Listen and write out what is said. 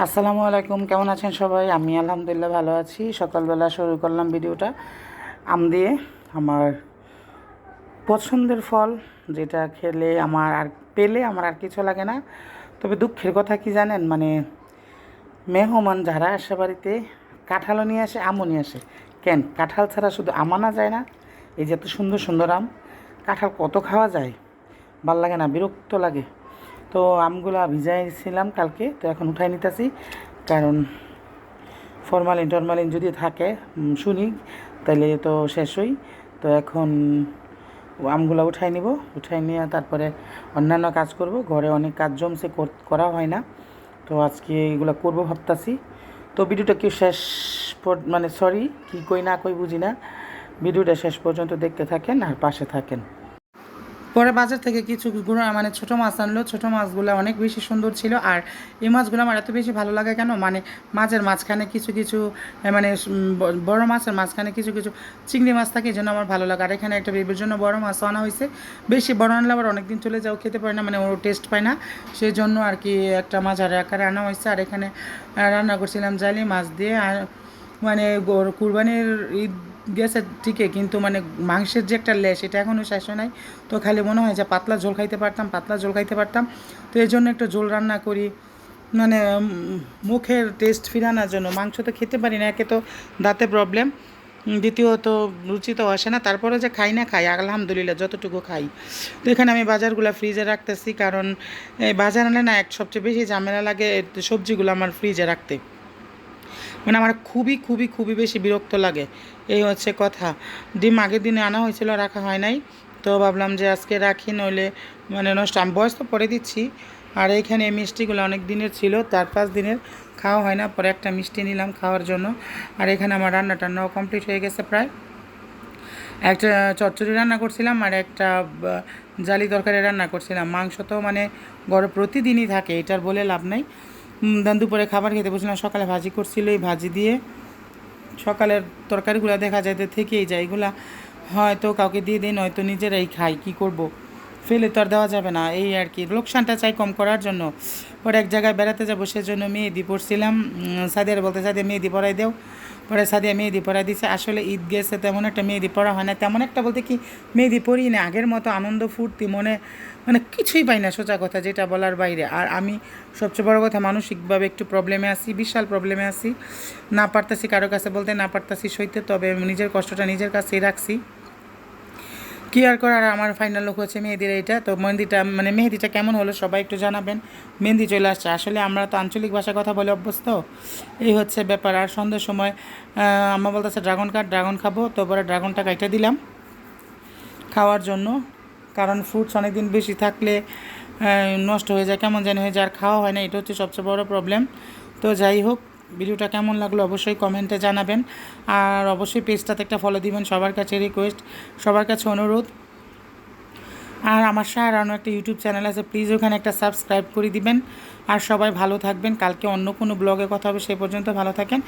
আসসালামু আলাইকুম, কেমন আছেন সবাই? আমি আলহামদুলিল্লাহ ভালো আছি। সকালবেলা শুরু করলাম ভিডিওটা আম দিয়ে। আমার পছন্দের ফল, যেটা খেলে আমার আর পেলে আমার আর কিছু লাগে না। তবে দুঃখের কথা কি জানেন, মানে মেহমান যারা আসে বাড়িতে কাঁঠালও নিয়ে আসে, আমও নিয়ে আসে। কেন কাঁঠাল ছাড়া শুধু আম আনা যায় না? এই যে এত সুন্দর সুন্দর আম, কাঁঠাল কত খাওয়া যায়? ভাল লাগে না, বিরক্ত লাগে। তো আমগুলা ভিজাইছিলাম কালকে, তো এখন উঠাই নিতেছি, কারণ ফরমালিন টরমালিন যদি থাকে শুনি তাহলে তো শেষই। তো এখন আমগুলো উঠাই নিব, উঠাই নিয়ে তারপরে অন্যান্য কাজ করব। ঘরে অনেক কাজ জমছে, করা হয় না, তো আজকে এগুলো করবো ভাবতাছি। তো ভিডিওটা কি শেষ মানে সরি কি কই না কই বুঝি না, ভিডিওটা শেষ পর্যন্ত দেখতে থাকেন আর পাশে থাকেন। পরে বাজার থেকে কিছু গুঁড়ো মানে ছোটো মাছ আনলো। ছোটো মাছগুলো অনেক বেশি সুন্দর ছিল। আর এই মাছগুলো আমার এত বেশি ভালো লাগে কেন, মানে মাছের মাঝখানে কিছু কিছু মানে বড় মাছের মাঝখানে কিছু কিছু চিংড়ি মাছ থাকে, এই জন্য আমার ভালো লাগে। আর এখানে একটা বেবির জন্য বড় মাছও আনা হয়েছে। বেশি বড় আনলে আবার অনেক দিন চলে যাও, খেতে পারে না, মানে ওর টেস্ট পায় না, সেই জন্য আর কি একটা মাঝারি আকারে আনা হয়েছে। আর এখানে রান্না করছিলাম জালি মাছ দিয়ে। আর মানে কুরবানির ঈদ গেছে ঠিকই, কিন্তু মানে মাংসের যে একটা লেশ, এটা এখনও শেষ হয় নাই। তো খালি মনে হয় যে পাতলা ঝোল খাইতে পারতাম, পাতলা ঝোল খাইতে পারতাম। তো এই জন্য একটু ঝোল রান্না করি, মানে মুখের টেস্ট ফিরানোর জন্য। মাংস তো খেতে পারি না, একে তো দাঁতে প্রবলেম, দ্বিতীয়ত রুচি তো আসে না। তারপরে যে খাই না খাই আলহামদুলিল্লাহ যতটুকু খাই। তো এখানে আমি বাজারগুলো ফ্রিজে রাখতেছি, কারণ এই বাজার আনলে না সবচেয়ে বেশি ঝামেলা লাগে সবজিগুলো আমার ফ্রিজে রাখতে। মানে আমার খুবই খুবই খুবই বেশি বিরক্ত লাগে, এই হচ্ছে কথা। ডিম আগের দিনে আনা হয়েছিল, রাখা হয় নাই, তো ভাবলাম যে আজকে রাখি, নইলে মানে নষ্ট। আমি বয়স তো পরে দিচ্ছি। আর এইখানে এই মিষ্টিগুলো অনেক দিনের ছিল, 4-5 দিনের, খাওয়া হয় না। পরে একটা মিষ্টি নিলাম খাওয়ার জন্য। আর এখানে আমার রান্না টান্নাও কমপ্লিট হয়ে গেছে প্রায়। একটা চচ্চড়ি রান্না করছিলাম, আর একটা জালি তরকারি রান্না করছিলাম। মাংস তো মানে ঘরে প্রতিদিনই থাকে, এটার বলে লাভ নাই। দুপুরে খাবার খেতে বসছিলাম, সকালে ভাজি করছিল, এই ভাজি দিয়ে সকালের তরকারিগুলো দেখা যায় থেকেই যায়, এগুলা হয়তো কাউকে দিয়ে দিই, নয়তো নিজেরাই খাই, কি করব, ফেলে তো আর দেওয়া যাবে না, এই আর কি। লোকসানটা চাই কম করার জন্য। পরে এক জায়গায় বেড়াতে যাবো, সেজন্য মেহেদি পড়ছিলাম। সাদিয়ার বলতে, সাদিয়া মেহেদি পড়াই দেও। পরে সাদিয়া মেহেদি পড়াই দিছে। আসলে ঈদ গেছে, তেমন একটা মেহেদি পড়া হয় না, তেমন একটা বলতে কি মেহেদি পড়ি না, আগের মতো আনন্দ ফুর্তি মনে মানে কিছুই পাই না, সোজা কথা, যেটা বলার বাইরে। আর আমি সবচেয়ে বড় কথা, মানসিকভাবে একটু প্রবলেমে আছি, বিশাল প্রবলেমে আছি। না পারতাছি কারো কাছে বলতে, না পারতাছি সইতে, তবে নিজের কষ্টটা নিজের কাছেই রাখছি। কি আর করার। আমার ফাইনাল লুক হচ্ছে মেহেদির এইটা। তো মেহেদিটা কেমন হলো সবাই একটু জানাবেন। মেহেদি চলে আসছে। আসলে আমরা তো আঞ্চলিক ভাষায় কথা বলে অভ্যস্ত, এই হচ্ছে ব্যাপার। আর সন্ধ্যের সময় আম্মা বলতেছে ড্রাগন খাবো, তো পরে ড্রাগনটা কাইটা দিলাম খাওয়ার জন্য। কারণ ফ্রুটস অনেক দিন বেশি থাকলে নষ্ট হয়ে যায়, কেমন জানি হয়ে যায়, আর খাওয়া হয় না, এটা হচ্ছে সবচেয়ে বড় প্রবলেম। তো যাই হোক, ভিডিওটা কেমন লাগলো অবশ্যই কমেন্টে জানাবেন। আর অবশ্যই পেজটাতে একটা ফলো দিবেন, সবার কাছে রিকোয়েস্ট, সবার কাছে অনুরোধ। আর আমার শাহরানও একটা ইউটিউব চ্যানেল আছে, প্লিজ ওখানে একটা সাবস্ক্রাইব করে দিবেন। আর সবাই ভালো থাকবেন। কালকে অন্য কোনো ব্লগে কথা হবে, সে পর্যন্ত ভালো থাকেন।